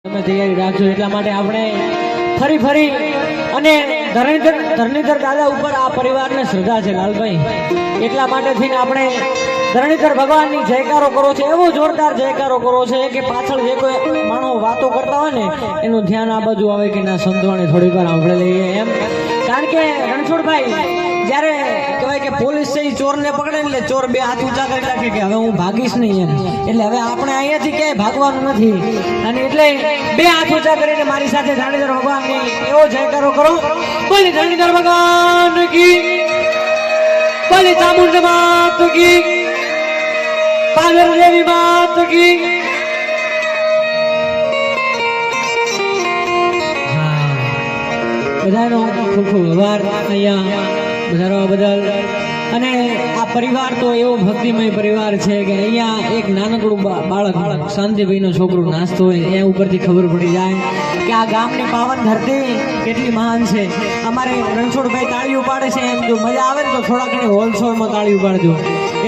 તમે તૈયારી રાખજો એટલા માટે આપણે ફરી અને ધરણીધર દાદા ઉપર આ પરિવારને શ્રદ્ધા છે લાલભાઈ, એટલા માટે થઈને આપણે ધરણીધર ભગવાનની જયકારો કરો છે, એવો જોરદાર જયકારો કરો છે કે પાછળ જે કોઈ માણસો વાતો કરતા હોય ને એનું ધ્યાન આ બાજુ આવે કે ના સંતવાણી થોડીક વાર આપણે લઈએ એમ. કારણ કે રણછોડભાઈ જ્યારે કહેવાય કે પોલીસ છે ચોરને પકડે એટલે ચોર બે હાથ ઊંચા કરી રાખે કે હવે હું ભાગીશ નહીં એમ, એટલે હવે આપણે અહીંયાથી ક્યાંય ભાગવાનું નથી, અને એટલે બે હાથ ઊંચા કરીને મારી સાથે ધરણીધર ભગવાનની એવો જયકારો કરો. બોલી ધરણીધર ભગવાન કી, બોલી ચામુંડ માત કી, પાદર દેવી માત કી. બધાનો ખૂબ ખૂબ આભાર અહીંયા વધારવા બદલ. અને આ પરિવાર તો એવો ભક્તિમય પરિવાર છે કે અહીંયા એક નાનકડું બાળક શાંતિભાઈનો છોકરો નાસ્તો હોય એ ઉપરથી ખબર પડી જાય કે આ ગામની પાવન ધરતી કેટલી મહાન છે. અમારે રણછોડભાઈ તાળીઓ પાડે છે એમ જો મજા આવે ને તો થોડા ઘણી હોલસેલમાં તાળીઓ પાડજો,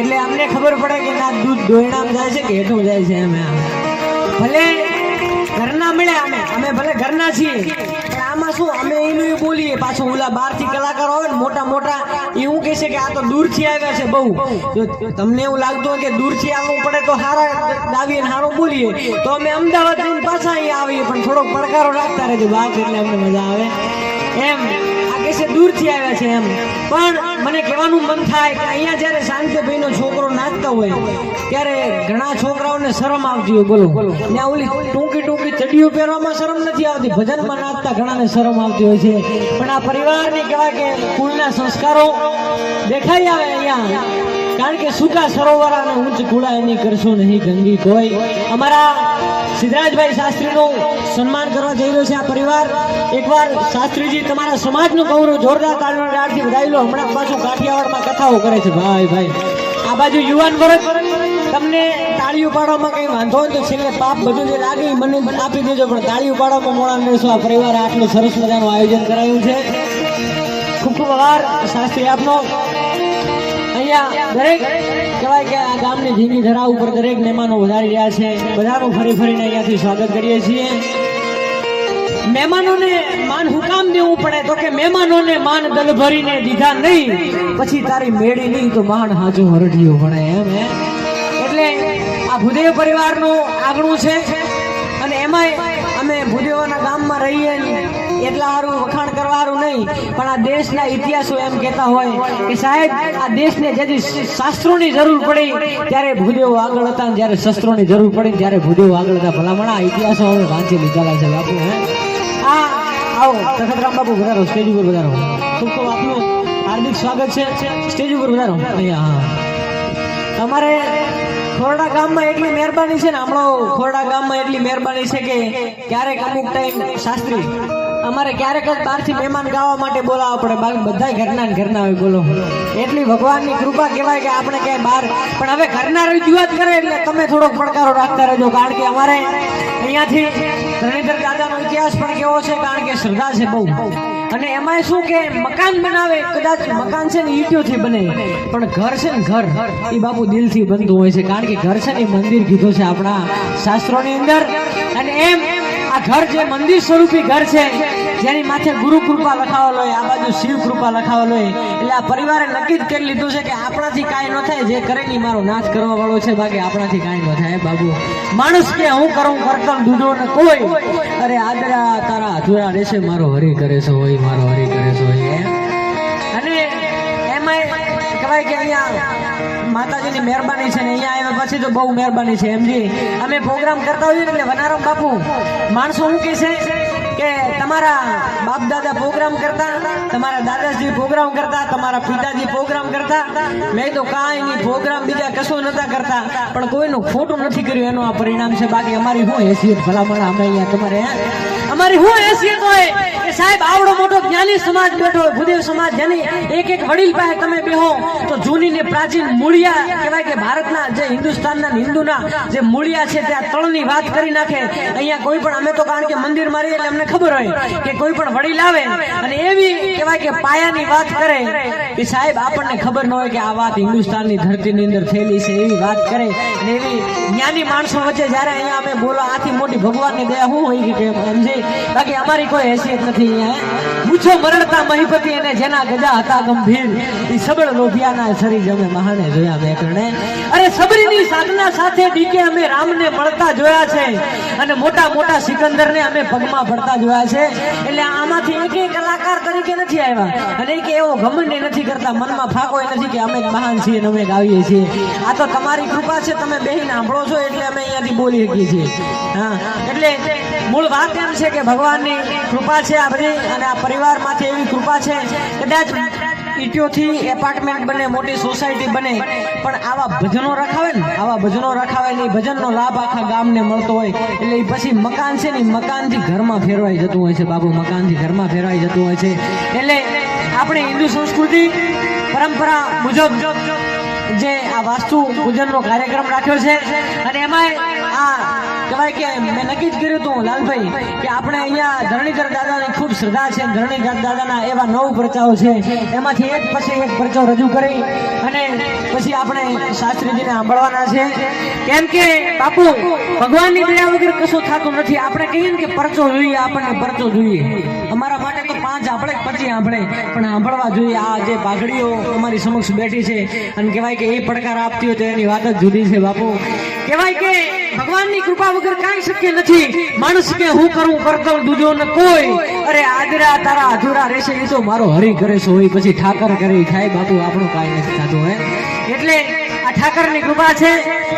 એટલે અમને ખબર પડે કે ના દૂધ દોયણામાં જાય છે કે હેઠું જાય છે. એમ ભલે ઘરના મળે અમે ભલે ઘરના છીએ, આમાં શું અમે એનું બોલીએ પાછું ઓલા બહારથી કલાકારો આવે ને મોટા એવું કહે છે કે આ તો દૂરથી આવ્યા છે બહુ. જો તમને એવું લાગતું હોય કે દૂરથી આવવું પડે તો હારા દાવીએ હારું બોલીએ તો અમે અમદાવાદ જઈને પાછા અહીંયા આવીએ, પણ થોડોક પડકારો રાખતા રહેજો બહાર એટલે અમને મજા આવે એમ. આ કહે છે દૂરથી આવ્યા છે એમ, પણ મને કહેવાનું મન થાય કે અહીંયા જ્યારે શાંતિભાઈનો છોકરો નાચતા હોય ત્યારે ઘણા છોકરાઓને શરમ આવતી હોય. બોલો ત્યાં ઓલી ટૂંકી ચડીઓ પહેરવામાં શરમ નથી આવતી, ભજનમાં નાચતા ઘણાને શરમ આવતી હોય છે, પણ આ પરિવારની કહેવાય કે કુળના સંસ્કારો દેખાઈ આવે અહીંયા. કારણ કે સૂકા સરોવર અને ઊંચ કુળા એની કરશો નહીં ગંગી કોઈ. અમારા સિદ્ધરાજભાઈ શાસ્ત્રીનું સન્માન કરવા જઈ રહ્યો છે આ પરિવાર. એકવાર શાસ્ત્રીજી તમારા સમાજનું ગૌરવ જોરદાર તાળીઓથી વધાવી લો. હમણાં પાછું કાઠિયાવાડમાં કથાઓ કરે છે ભાઈ. આ બાજુ યુવાન વર્ગ તમને તાળીઓ પાડવામાં કઈ વાંધો હોય તો છેલ્લે પાપ બધું જે લાગે મને આપી દેજો, પણ તાળીઓ પાડવામાં મોડા રહેશો. આ પરિવારે આટલું સરસ મજાનું આયોજન કરાયું છે, ખૂબ ખૂબ આભાર શાસ્ત્રી આપનો. અહીંયા દરેક કહેવાય કે આ ગામની ધીમી ધરા ઉપર દરેક મહેમાનો વધારી રહ્યા છે, બધાનું ફરીને અહીંયાથી સ્વાગત કરીએ છીએ. મહેમાનોને માન હુકામ દેવું પડે તો કે મહેમાનોને માન દલ ભરીને દીધા નહીં, પછી તારી મેળી નહીં તો માન હાજુ હરઢિયો ભણે એમ. એટલે આ ભૂદેવ પરિવારનું આગણું છે, અને એમાંય અમે ભૂદેવોના ગામમાં રહીએ એટલા સારું વખાણ કરવાનું નહીં, પણ આ દેશના ઇતિહાસો એમ કહેતા હોય કે સાહેબ આ દેશને જેથી શાસ્ત્રોની જરૂર પડી ત્યારે ભૂદેવો આગળ હતા, જ્યારે શસ્ત્રોની જરૂર પડી ત્યારે ભૂદેવો આગળ હતા. ભલામણ આ ઇતિહાસો અમે વાંચી લીધેલા છે બાપુ. આવો તખતરામ બાપુ વધારો, સ્ટેજ ઉપર વધારો. ખૂબ ખૂબ આપનું હાર્દિક સ્વાગત છે, સ્ટેજ ઉપર વધારો. અહીંયા તમારે ખોરડા ગામમાં એટલી મહેરબાની છે ને, હમણાં ખોરડા ગામમાં એટલી મહેરબાની છે કે ક્યારેક અમુક ટાઈમ શાસ્ત્રી અમારે ક્યારેક જ બહારથી મહેમાન ગાવા માટે બોલાવવા પડે, બાકી બધા ઘરના હોય. બોલો એટલી ભગવાનની કૃપા કહેવાય કે આપણે ક્યાંય બહાર, પણ હવે ઘરના રજૂઆત કરે એટલે તમે થોડોક પડકારો રાખતા રહેજો. કારણ કે અમારે અહીંયાથી ધરણીધર દાદાનો ઇતિહાસ પણ કેવો છે, કારણ કે શ્રદ્ધા છે બહુ. અને એમાં શું કે મકાન બનાવે, કદાચ મકાન છે ને ઈંટોથી બને, પણ ઘર છે ને ઘર એ બાપુ દિલથી બનતું હોય છે. કારણ કે ઘર છે ને મંદિર કીધું છે આપણા શાસ્ત્રોની અંદર, અને એમ આ ઘર જે મંદિર સ્વરૂપી ઘર છે જેની માથે ગુરુ કૃપા લખાવેલો હોય, આ બાજુ શિવ કૃપા લખાવેલો હોય, એટલે આ પરિવારે નક્કી જ કરી લીધું છે કે આપણાથી કાંઈ ન થાય, જે કરે ની મારો નાશ કરવા વાળો છે, બાકી આપણાથી કાંઈ ન થાય બાબુ. માણસ કે હું કરું કરતમ દૂધો ને કોઈ, અરે આદરા તારા અધૂરા રહેશે, મારો હરી કરે છે હોય, મારો હરી કરે છે હોય. અને એમાં કહેવાય કે અહીંયા માતાજીની મહેરબાની છે ને, અહીંયા આવ્યા પછી તો બહુ મહેરબાની છે એમજી. અમે પ્રોગ્રામ કરતા હોઈએ એટલે વનારામ બાપુ માણસો શું કહે છે કે તમારા બાપ દાદા પ્રોગ્રામ કરતા, તમારા દાદાજી પ્રોગ્રામ કરતા, તમારા પિતાજી પ્રોગ્રામ કરતા, મેં તો કાંઈ નહીં પ્રોગ્રામ બીજા કશું નતા કરતા, પણ કોઈનું ખોટું નથી કર્યું એનું આ પરિણામ છે. બાકી અમારી શું હેસિયત ભલામણ અમે અહીંયા તમારે અમારી શું હેસિયત હોય કે સાહેબ આવડો મોટો જ્ઞાની સમાજ બેઠો હોય, ભૂદેવ સમાજ, જેની એક વડીલ પાસે તમે બેહો તો જૂની ને પ્રાચીન મૂળિયા કહેવાય કે ભારતના જે હિન્દુસ્તાનના હિન્દુના જે મૂળિયા છે ત્યાં તળની વાત કરી નાખે. અહીંયા કોઈ પણ અમે તો કારણ કે મંદિરમાં રહીએ એટલે અમને ખબર હોય કે કોઈ પણ વડીલ આવે અને એવી કહેવાય કે પાયાની વાત કરે કે સાહેબ આપણને ખબર ન હોય કે આ વાત હિન્દુસ્તાનની ધરતીની અંદર થયેલી છે, એવી વાત કરે અને એવી જ્ઞાની માણસો વચ્ચે જ્યારે અહીંયા અમે બોલો આથી મોટી ભગવાનની દયા શું હોય કે સમજી, બાકી અમારી કોઈ હેસિયત નથી અહીંયા. પૂછો મરણતા મહીપતિ અને જેના ગજા હતા ગંભીર, એ સબળ લોભિયાના શરીર અમે મહાને જોયા મેકરણે. અરે સબરીની સાધના સાથે ડીકે અમે રામને મળતા જોયા છે અને મોટા મોટા સિકંદરને અમે પગમાં પડતા જોયા છે. એટલે આમાંથી એક કલાકાર તરીકે નથી આવ્યા અને એક એવો ઘમંડ નથી કરતા, મનમાં ફાકો નથી કે અમે મહાન છીએ અને અમે ગાવીએ છીએ. આ તો તમારી કૃપા છે, તમે બેહીને સાંભળો છો એટલે અમે અહીંયાથી બોલી શકીએ છીએ. હા, એટલે મૂળ વાત એમ છે કે ભગવાનની કૃપા છે આ બધી, અને આ પરિવારમાંથી એવી કૃપા છે. કદાચ ઈટીઓથી એપાર્ટમેન્ટ બને, મોટી સોસાયટી બને, પણ આવા ભજનો રખાવે ને, આવા ભજનો રખાવે ને, ભજનનો લાભ આખા ગામને મળતો હોય એટલે એ પછી મકાન છે ને મકાનથી ઘરમાં ફેરવાઈ જતું હોય છે બાબુ, મકાનથી ઘરમાં ફેરવાઈ જતું હોય છે. એટલે આપણે હિન્દુ સંસ્કૃતિ પરંપરા મુજબ જે આ વાસ્તુ પૂજનનો કાર્યક્રમ રાખ્યો છે અને એમાં આ કહેવાય કે મેં નક્કી જ કર્યું હતું લાલભાઈ કે આપણે અહીંયા ધરણીધર દાદાની ખૂબ શ્રદ્ધા છે. ધરણીધર દાદાના એવા 9 પરચાઓ છે, એમાંથી એક પછી એક પરચો રજૂ કરી અને પછી આપણે શાસ્ત્રીજીને સાંભળવાના છે. કેમ કે બાપુ ભગવાનની દયા વગર કશું થતું નથી. આપણે કહીએ ને કે પરચો જોઈએ, આપણને પરચો જોઈએ. અમારા માટે તો 5 આપણે 25 સાંભળે, પણ સાંભળવા જોઈએ. આ જે પાઘડીઓ અમારી સમક્ષ બેઠી છે અને કહેવાય કે એ પડકાર આપતી હોય તો એની વાત જ જુદી છે બાપુ. કહેવાય કે ભગવાનની કૃપા વગર કાંઈ શક્ય નથી. માણસ કે હું કરું કરતો દૂજો ને કોઈ, અરે આદરા તારા અધૂરા રહેશે, એ તો મારો હરી કરે છે હોય પછી ઠાકર કરે થાય બાપુ, આપણું કાંઈ નથી થતું હે. એટલે આ ઠાકરની કૃપા છે.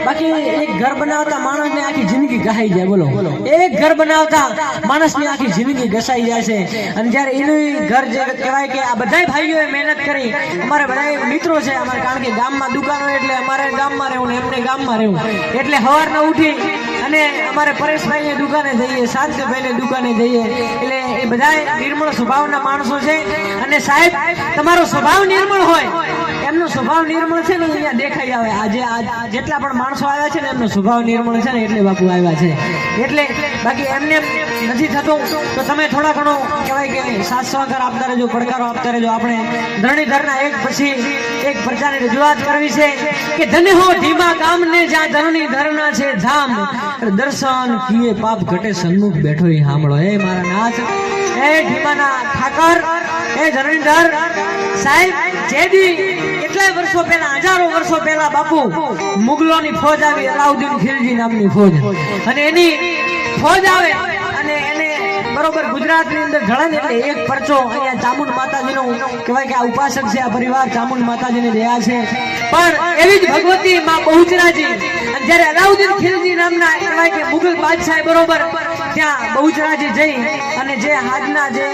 બાકી એક ઘર બનાવતા માણસને આખી જિંદગી ઘસાઈ જાય. બોલો, એક ઘર બનાવતા માણસની આખી જિંદગી ઘસાઈ જાય છે. અને જ્યારે એનું ઘર જે કહેવાય કે આ બધા ભાઈઓએ મહેનત કરી, અમારે બધા મિત્રો છે અમારે, કારણ કે ગામમાં દુકાનો એટલે અમારે ગામમાં રહેવું ને એમને ગામમાં રહેવું, એટલે સવારના ઉઠી અને અમારે પરેશભાઈની દુકાને જઈએ, શાંતિભાઈની દુકાને જઈએ. એટલે એ બધા નિર્મળ સ્વભાવના માણસો છે. અને સાહેબ તમારો સ્વભાવ નિર્મળ હોય, એમનો સ્વભાવ નિર્મળ છે ને અહીંયા દેખાઈ આવે. આજે જેટલા પણ માણસો આવ્યા છે ને એમનો સ્વભાવ નિર્મળ છે ને એટલે બાપુ આવ્યા છે. એટલે બાકી એમને નથી થતું તો તમે થોડા ઘણો કહેવાય કે સાથ સહકાર આપતા રહેજો, પડકારો આપતા રહેજો. આપણે ધરણીધરના એક પછી એક પ્રજાની રજૂઆત કરવી છે કે ધન્ય હો ધીમા ગામને જ્યાં ધરણીધરના છે ધામ, દર્શન કીએ પાપ ઘટે સન્મુખ બેઠો એ સાંભળો. એ મારા નાથ, એ ધીમાના ઠાકર, એ ધરણીધર સાહેબ, જેદી કેટલાય વર્ષો પહેલા, હજારો વર્ષો પહેલા બાપુ મુગલોની ફોજ આવી, અલાઉદ્દીન ખિલજી નામની ફોજ, અને એની ફોજ આવે અને એને બરોબર ગુજરાતની અંદર ઢળે એટલે એક પરચો અહીંયા ચામુંડ માતાજીનો કહેવાય કે આ ઉપાસક છે, આ પરિવાર ચામુંડ માતાજીની દયા છે. પણ એવી જ ભગવતી માં બહુચરાજી, અને જ્યારે અલાઉદ્દીન ખિલજી નામના કહેવાય કે મુગલ બાદશાહ બરોબર ત્યાં બહુચરાજી જઈ અને જે હાજના જે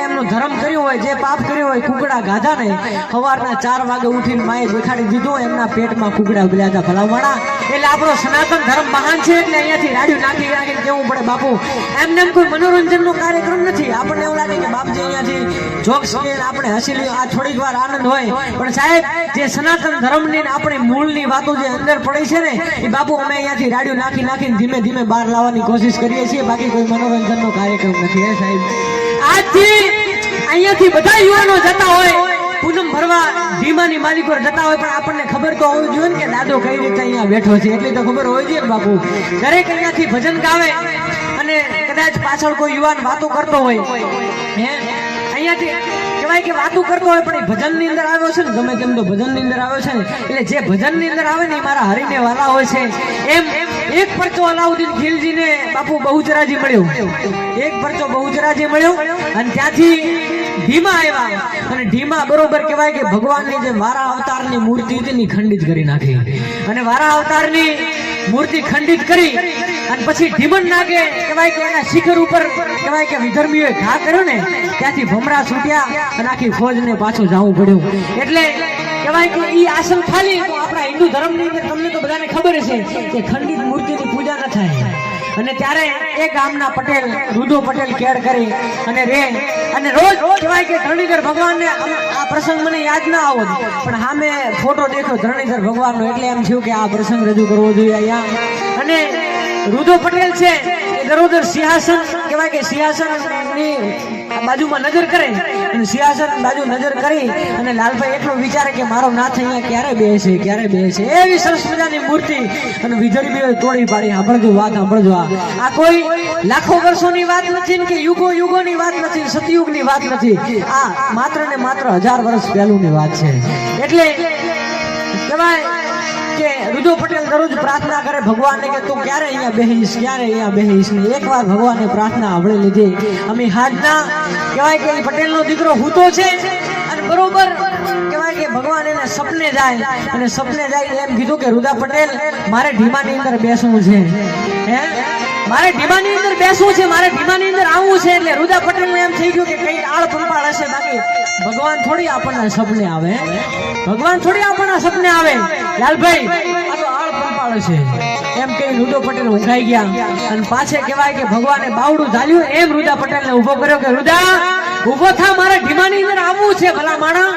એમનો ધર્મ કર્યો હોય, જે પાપ કર્યો હોય, કુકડા ગાધા ને સવારના 4 વાગે ઉઠીને માએ દેખાડી દીધો, એમના પેટમાં કુકડા ઉગલ્યા હતા ભલામણા. એટલે આપણો સનાતન ધર્મ મહાન છે એટલે અહીંયાથી રાડ્યું નાખીને કેવું પડે બાપુ. એમને કોઈ મનોરંજનનો કાર્યક્રમ નથી. આપણને એવું લાગે કે બાપજી અહીંયાથી જોક્સ કે આપણે હસી લઈએ, આ થોડીક વાર આનંદ હોય, પણ સાહેબ જે સનાતન ધર્મની આપણી મૂળની વાતો જે અંદર પડી છે ને એ બાપુ અમે અહીંયાથી રાડ્યું નાખીને ધીમે ધીમે બહાર લાવવાની કોશિશ કરીએ છીએ. બાકી કોઈ મનોરંજનનો કાર્યક્રમ નથી હે સાહેબ. આજથી અહીંયાથી બધા યુવાનો જતા હોય પૂનમ ભરવા, ધીમાની માલિકો જતા હોય, પણ આપણને ખબર તો હોવી જોઈએ ને કે દાદો કઈ રીતે અહીંયા બેઠો છે, એટલી તો ખબર હોવી જોઈએ ને બાપુ. દરેક અહીંયાથી ભજન ગાવે અને કદાચ પાછળ કોઈ યુવાન વાતો કરતો હોય, હે અહીંયાથી કહેવાય કે વાતો કરતો હોય, પણ એ ભજનની અંદર આવ્યો છે ને, ગમે તેમ તો ભજનની અંદર આવ્યો છે ને, એટલે જે ભજનની અંદર આવે ને એ મારા હરીને વાલા હોય છે. એમ એક પરચો અલાઉદ્દીન ખિલજીને બાપુ બહુચરાજી મળ્યો, એક પરચો બહુચરાજી મળ્યો અને ત્યાંથી ધીમા આવ્યા અને ધીમા બરોબર કહેવાય કે ભગવાનની જે વારા અવતારની મૂર્તિ હતી ને ખંડિત કરી નાખી. અને વારા અવતારની મૂર્તિ ખંડિત કરી અને પછી ઢીમન નાગે કહેવાય કે એના શિખર ઉપર કહેવાય કે વિધર્મીઓએ ઘા કર્યો ને ત્યાંથી ભમરા છૂટ્યા અને આખી ફોજને પાછું જવું પડ્યું. એટલે કહેવાય કે ઈ આસન ખાલી આપણા હિન્દુ ધર્મની અંદર તમને તો બધાને ખબર છે કે ખંડિત મૂર્તિની પૂજા ન થાય. અને ત્યારે એ ગામના પટેલ રુદો પટેલ કેર કરી અને રે અને રોજ કહેવાય કે ધરણીધર ભગવાનને આ પ્રસંગ મને યાદ ના આવો, પણ હા મેં ફોટો દેખ્યો ધરણીધર ભગવાનનો એટલે એમ થયું કે આ પ્રસંગ રજૂ કરવો જોઈએ અહીંયા. અને રુદો પટેલ છે એ દરોદર સિંહાસન કહેવાય કે સિંહાસન ની બાજુમાં નજર કરે અને સિંહાસન બાજુ નજર કરી અને લાલભાઈ એટલું વિચારે કે મારો નાથ અહીંયા ક્યારે બેસે એવી સરસ મજાની મૂર્તિ અને વિધર્મીઓ તોડી પાડી. સાંભળજો વાત, સાંભળજો. આ કોઈ લાખો વર્ષોની વાત નથી ને કે યુગોની વાત નથી, સતયુગની વાત નથી. આ માત્ર ને માત્ર 1000 વર્ષ પહેલુંની વાત છે. એટલે કહેવાય કે રુદો પટેલ દરરોજ પ્રાર્થના કરે ભગવાનને કે તું ક્યારે અહીંયા બેહીશ ને એકવાર ભગવાનને પ્રાર્થના આવડે લીધી. અમે હાજના કહેવાય કે પટેલનો દીકરો હૂતો છે અને બરોબર કહેવાય કે ભગવાન એને સપને જાય અને સપને જાય એમ કીધું કે રુદા પટેલ મારે ઢીમાની અંદર બેસવું છે, મારે ઢીમાની અંદર બેસવું છે, મારે ઢીમાની અંદર આવવું છે. એટલે રુદા પટેલને એમ થઈ ગયું કે કઈ આળ પંપાળ હશે, બાકી ભગવાન થોડી આપણના સપને આવે, ભગવાન થોડી આપણના સપને આવે. લાલભાઈ આ તો આળ પંપાળ છે એમ કહી રુદો પટેલ ઊંઘાઈ ગયા અને પાછે કહેવાય કે ભગવાને બાવડું ઝાલ્યું એમ રુદા પટેલને ઉભો કર્યો કે રુદા ઉભો થા, મારે ઢીમાની અંદર આવવું છે ભલા માણા.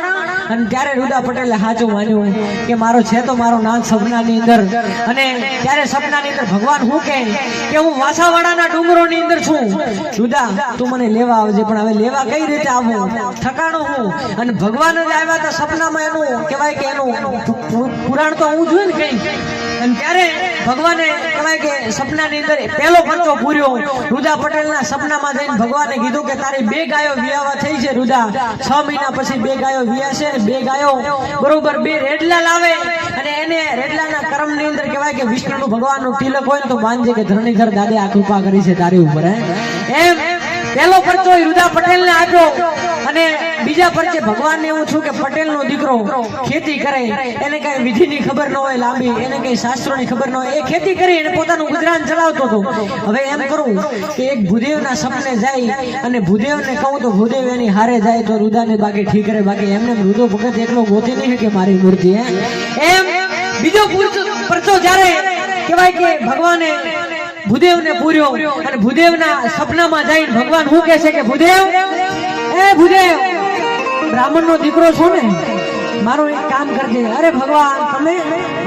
અને ત્યારે રુદા પટેલે સાચું માન્યું કે મારો છે તો મારો નાથ સપનાની અંદર. અને ત્યારે સપનાની અંદર ભગવાન શું કહે કે હું વાસાવાડાના ડુંગરોની અંદર છું, રુદા તું મને લેવા આવજે. પણ હવે લેવા કઈ રીતે આવું, ઠકાણો હું? અને ભગવાન જ આવ્યા તો સપનામાં એનું કહેવાય કે એનું પુરાણ તો હું જોયું ને કઈ. અને ત્યારે ભગવાને કહેવાય કે સપનાની અંદર પહેલો પરચો પૂર્યો. રુદા પટેલના સપનામાં જઈને ભગવાને કીધું કે તારી 2 ગાયો વિયાવા થઈ છે રુદા, 6 મહિના પછી 2 ગાયો વિયા છે. 2 ગાયો બરોબર 2 રેડલા લાવે અને એને રેડલાના કર્મની અંદર કહેવાય કે વિષ્ણુનું ભગવાનનું તિલક હોય ને તો માનજે કે ધરણીધર દાદે આ કૃપા કરી છે તારી ઉપર. એમ પહેલો પરચો રુદા પટેલને આપ્યો. અને બીજા પરચે ભગવાનને એવું છું કે પટેલનો દીકરો ખેતી કરે, એને કઈ વિધિની ખબર ન હોય લાંબી, એને કઈ શાસ્ત્રોની ખબર ન હોય, એ ખેતી કરી અને પોતાનું ગુજરાન ચલાવતો હતો. હવે એમ કરું કે એક ભૂદેવના સપને જાય અને ભૂદેવને કહું તો ભૂદેવ એની હારે જાય તો રુદાને બાકી ઠીક રહે, બાકી એમને રુદો ભગત એકલો ગોતી નહીં કે મારી મૂર્તિ. એમ બીજો પરચો જ્યારે કહેવાય કે ભગવાને ભૂદેવને પૂર્યો અને ભૂદેવના સપનામાં જઈને ભગવાન શું કહે છે કે ભૂદેવ ભૂદેવ બ્રાહ્મણનો દીકરો છો ને, મારું એક કામ કરજે. અરે ભગવાન તમે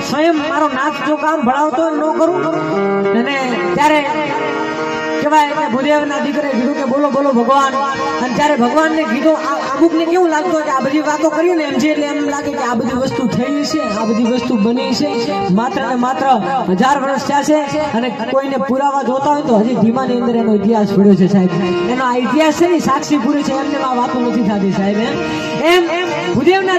સ્વયં મારો નાથ જો કામ ભણાવતો ન કરું. અને ત્યારે કહેવાય કે ભૂદેવના દીકરે કીધું કે બોલો બોલો ભગવાન. અને ત્યારે ભગવાનને કીધું અમુકને કેવું લાગતું કે આ બધી વાતો કરી ને એમ છે એટલે એમ લાગે કે આ બધી વસ્તુ થઈ છે, આ બધી વસ્તુ બની છે, માત્ર ને માત્ર 1000 વર્ષ થયા છે. અને કોઈને પુરાવા જોતા હોય તો હજી ધીમાની અંદર એનો ઇતિહાસ પડ્યો છે સાહેબ. એનો આ ઇતિહાસ છે ને સાક્ષી પૂરી છે, એમને આ વાતો નથી થતી સાહેબ. એમ ભૂદેવના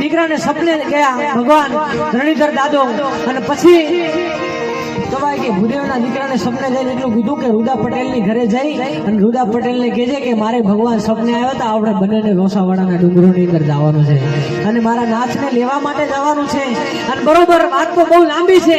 દીકરાને સપને ગયા ભગવાન ધરણીધર દાદો. અને પછી કહેવાય કે ભૂદેવના દીકરાને સપને જઈને એટલું કીધું કે રુદા પટેલની ઘરે જઈ અને રુદા પટેલને કહેજે કે મારે ભગવાન સપને આવ્યા હતા આપણે બંનેને રોસાવાડાના ડુંગરોની અંદર જવાનું છે અને મારા નાથને લેવા માટે જવાનું છે. અને બરોબર વાત તો બહુ લાંબી છે.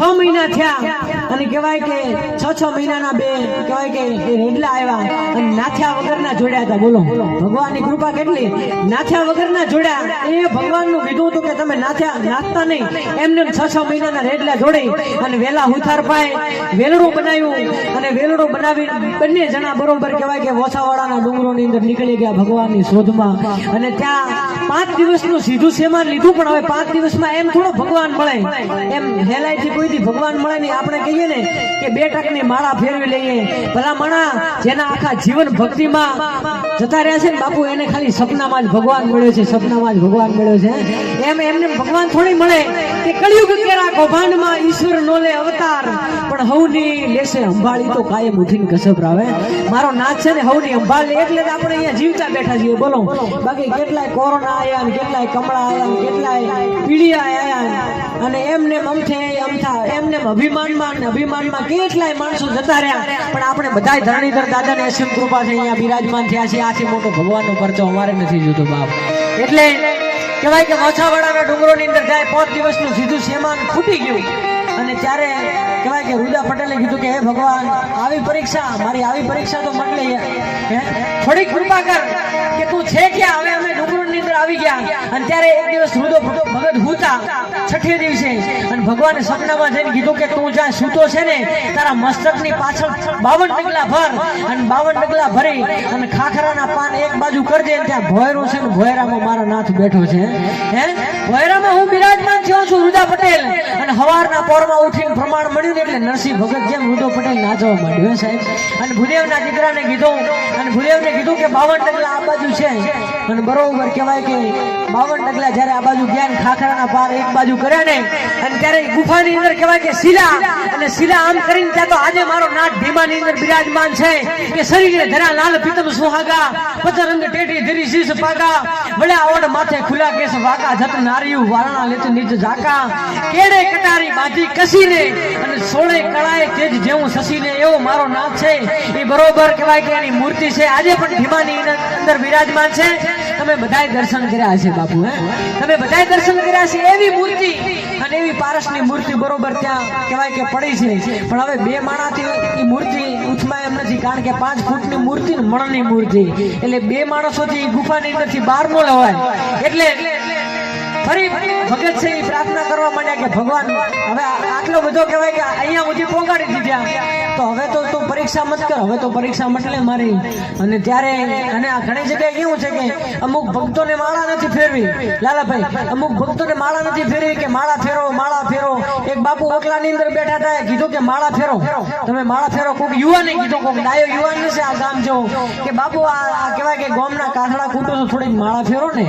6 મહિના થયા અને કહેવાય કે 6 મહિનાના 2 કહેવાય કે રેડલા આવ્યા અને નાથ્યા વગરના જોડ્યા હતા. બોલો ભગવાનની કૃપા કેટલી, નાથ્યા વગરના જોડ્યા. એ ભગવાનનું કીધું હતું કે તમે નાથતા નહીં, એમને 6 મહિનાના રેડલા જોડી અને વેલા હુથાર પાય વેલડું બનાવ્યું અને વેલડું બનાવી બંને જણા બરોબર કહેવાય કે વોસાવાડાના ડુંગરોની અંદર નીકળી ગયા ભગવાનની શોધમાં. અને ત્યાં 5 દિવસનું સીધું સેમાન લીધું. પણ હવે 5 દિવસમાં એમ થોડો ભગવાન મળે, એમ હેલાઈથી કોઈથી ભગવાન મળે નહીં. આપણે કહીએ ને કે 2 ટકની માળા ફેરવી લઈએ. ભલા માણા જેના આખા જીવન ભક્તિમાં જતા રહ્યા છે ને બાપુ, એને ખાલી સપનામાં જ ભગવાન મળ્યો છે, સપનામાં જ ભગવાન મળ્યો છે. એમ એમને ભગવાન થોડી મળે કે કળિયુગ કેરા કૌભાંડમાં ઈશ્વર નો લે અવતાર, પણ હવની લેશે અંબાળી તો કાયમ ઉઠીને કસબ રાવે. મારો નાથ છે ને હવની અંબાળ એટલે જ આપણે અહીંયા જીવતા બેઠા છીએ. બોલો બાકી કેટલાય કોરોના આયા, કેટલાય કમળા આયા, કેટલાય પીડિયા આયા અને એમને એમને અભિમાનમાં કેટલાય માણસો જતા રહ્યા. પણ આપણે બધા ધરણીધર દાદાને અસીમ કૃપા છે અહીંયા બિરાજમાન થયા છે. આથી મોટો ભગવાનનો પરચો અમારે નથી જોતો બાપ. એટલે કહેવાય કે મોછાવાડાના ડુંગરોની અંદર જાય 5 દિવસનું સીધું સેમાન ફૂટી ગયું. અને ત્યારે કહેવાય કે રુદા પટેલે કીધું કે હે ભગવાન આવી પરીક્ષા, મારી આવી પરીક્ષા તો મત લઈ, થોડીક કૃપા કર કે તું છે ક્યાં. હવે અમે ડુંગરો ની અંદર આવી ગયા અને ત્યારે એક દિવસ રુદો ભગત હુતા છઠ્ઠે દિવસે અને ભગવાને સપનામાં જઈને કીધું કે તું જ્યાં સૂતો છે ને તારા મસ્તકની પાછળ 52 ડગલા ભર અને 52 ડગલા ભરી અને ખાખરાના પાન એક બાજુ કરજે અને ત્યાં ભોયરું છે ને ભોયરામાં મારો નાથ બેઠો છે હે ભોયરામાં હું બિરાજમાન થયો છું રુદા પટેલ અને હવારના પોરમાં ઉઠીને પ્રમાણ મળ્યું ને એટલે નરસિંહ ભગત જેમ રુદો પટેલ નાચવા માંડ્યો સાહેબ અને ભૂદેવના દીકરાને કીધું અને ભૂદેવને કીધું કે 52 ડગલા આ બાજુ છે અને બરોબર કહેવાય કે 52 ડગલા જ્યારે આ બાજુ ગયા ને ખાખરાના પાર એક બાજુ કર્યા ને અને ત્યારે ગુફાની અંદર કહેવાય કે શિલા અને શિલા આમ કરીને ત્યાં તો આજે મારો નાથ ભીમાની અંદર બિરાજમાન છે કે શરીરે ધરા લાલ પીતમ સુહાગા પતરંગ ટેટી ધરી શીશ પાગા વડે આવડ માથે ખુલા કેસ વાકા જત નારિયું વારણા લેતું નીચ ઝાકા કેડે કટારી બાંધી કસીને અને સોળે કળાએ તેજ જેવું સસીને એવો મારો નાથ છે એ બરોબર કહેવાય કે એની મૂર્તિ છે આજે પણ ભીમાની અંદર બિરાજમાન છે તમે બધાય દર્શન કર્યા હશે બાપુ હે તમે બધાય દર્શન કર્યા છે એવી મૂર્તિ અને એવી પારસની મૂર્તિ બરોબર ત્યાં કહેવાય કે પડી છે પણ હવે બે માણાથી એ મૂર્તિ ઉઠમાં એમ નથી કારણ કે 5 ફૂટની મૂર્તિ ને મણની મૂર્તિ એટલે બે માણસોથી ગુફાની અંદરથી બહાર ન લવાય એટલે ફરી ભગત છે એ પ્રાર્થના કરવા માંડ્યા કે ભગવાન હવે આટલો બધો કહેવાય કે અહીંયા સુધી પહોંચાડી દીધા તો હવે તો તું પરીક્ષા મત કર હવે તો પરીક્ષા મત લે મારી અને ત્યારે અને આ ઘણી જગ્યાએ કેવું છે કે અમુક ભક્તોને માળા નથી ફેરવી લાલાભાઈ અમુક ભક્તોને માળા નથી ફેરવી કે માળા ફેરો એક બાપુ ઓટલાની અંદર બેઠા હતા કીધું કે માળા ફેરો તમે માળા ફેરો કોઈક યુવાને કીધું કોઈક ડાયો યુવાન છે આ ગામ જો કે બાપુ આ કહેવાય કે ગામના કાથડા કૂટો તો થોડીક માળા ફેરો ને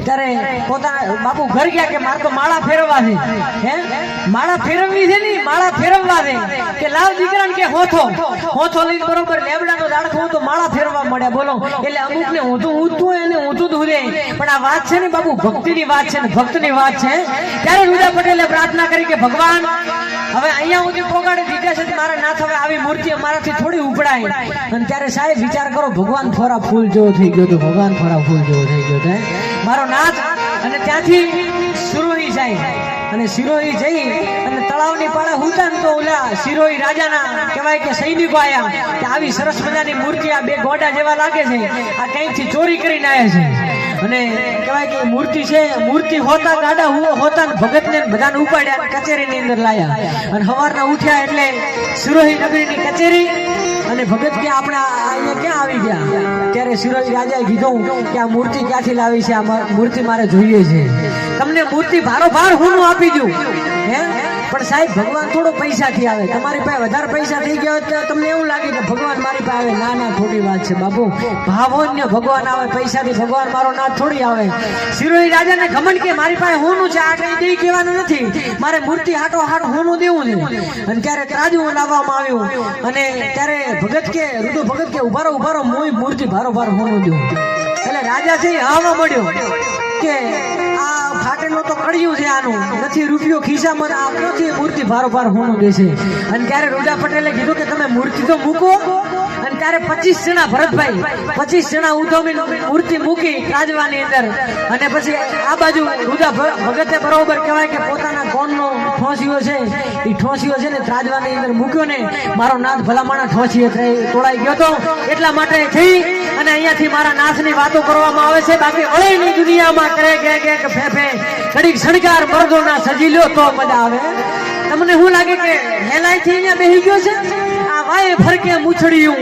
ત્યારે પોતાના બાપુ ઘર ગયા કે મારે તો માળા ફેરવવા છે હે માળા ફેરવવી છે ને માળા ફેરવવા છે કે લાવ દીકરાને કે હોથો લઈને બરોબર લેબડાનો દાડખો તો માળા ફેરવા મળ્યા બોલો એટલે અમુક ને ઊંધું એને ઊંધું દૂધે પણ આ વાત છે ને બાપુ ભક્તિની વાત છે ને ભક્તની વાત છે ત્યારે રુદા પટેલે પ્રાર્થના કરી કે ભગવાન હવે અહીંયા સુધી પોગાડી દીધા છે મારા નાથ હવે આવી મૂર્તિ અમારાથી થોડી ઉપડાય અને ત્યારે સાહેબ વિચાર કરો ભગવાન થોડા ફૂલ જેવો થઈ ગયો તો ભગવાન થોડા ફૂલ જેવો થઈ ગયો છે મારો નાથ અને ત્યાંથી સિરોહી જાય અને સિરોહી જઈ અને તળાવની પાળે હુતા તો ઓલા સિરોહી રાજાના કહેવાય કે સૈનિકો આયા કે આવી સરસ મજાની મૂર્તિ આ બે ગોડા જેવા લાગે છે આ કંઈકથી ચોરી કરીને આવ્યા છે અને કહેવાય કે મૂર્તિ છે મૂર્તિ હોતા ગાડા હોતા ભગતને બધાને ઉપાડ્યા કચેરીની અંદર લાયા અને સવારના ઉઠ્યા એટલે સિરોહી નગરીની કચેરી અને ભગત કે આપણે અહીંયા ક્યાં આવી ગયા ત્યારે સિરોહી રાજાએ કીધું કે આ મૂર્તિ ક્યાંથી લાવી છે આ મૂર્તિ મારે જોઈએ છે તમને મૂર્તિ ભારોભાર હું આપી દઉં હે પણ સાહેબ ભગવાન થોડો પૈસાથી આવે તમારી પાસે વધારે પૈસા થઈ ગયા તો તમને એવું લાગે કે ભગવાન મારી પાસે આવે ના ખોટી વાત છે બાપુ ભાવોન્ય ભગવાન આવે પૈસાથી ભગવાન મારો નાથ થોડી આવે સિરોહી રાજાને ઘમંડ કે મારી પાસે હોનું છે આ કઈ દઈ કહેવાનું નથી મારે મૂર્તિ હાટો હાટ હોનું દેવું છે અને ત્યારે ત્રાજવું લાવવામાં આવ્યું અને ત્યારે ભગત કે રુદુ ભગત કે ઉભારો મોય મૂર્તિ ભારોભાર હોનું દેવું એટલે રાજા છે આવવા મળ્યો કે આ ફાટેલો તો કડિયું છે આનું નથી રૂપિયો ખિસ્સામાં આ નથી મૂર્તિ ભારોભાર હોનું દેશે અને ત્યારે રુદા પટેલે કીધું કે તમે મૂર્તિ તો મૂકો અને ત્યારે 25 જણા ભરતભાઈ 25 જણા ઉધોમી મૂર્તિ મૂકી રાજવાની અંદર અને પછી આ બાજુ રુદા ભગતે બરોબર કહેવાય કે પોતાના કોણનો ઠોસિયો છે એ ઠોસિયો છે ને ત્રાજવાની અંદર મૂક્યો ને મારો નાથ ભલામણા ઠોસીએ તોડાઈ ગયો તો એટલા માટે થઈ અને અહીંયાથી મારા નાથની વાતો કરવામાં આવે છે બાકી અળેની દુનિયામાં કરે કે ફેફે કડીક શણગાર મર્દોના સજી લ્યો તો મજા આવે તમને શું લાગે કે હેલાઈથી અહીંયા બેહી ગયો છે આ વાય ફરકે મૂછડિયું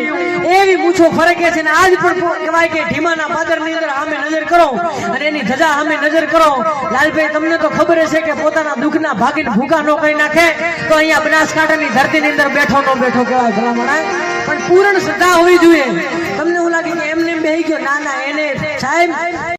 એવી મૂછો ફરકે છે ને આજ પણ કહેવાય કે ઢીમાના પાદરની અંદર સામે નજર કરો અને એની ધજા સામે નજર કરો લાલભાઈ તમને તો ખબર હશે કે પોતાના દુઃખના ભાગીને ભૂખા ન કરી નાખે તો અહીંયા બનાસકાંઠાની ધરતીની અંદર બેઠો કહેવાય ભલામણા પણ પૂર્ણ શ્રદ્ધા હોવી જોઈએ તમને એવું લાગે કે એમને બેહી ગયો ના એને સાહેબ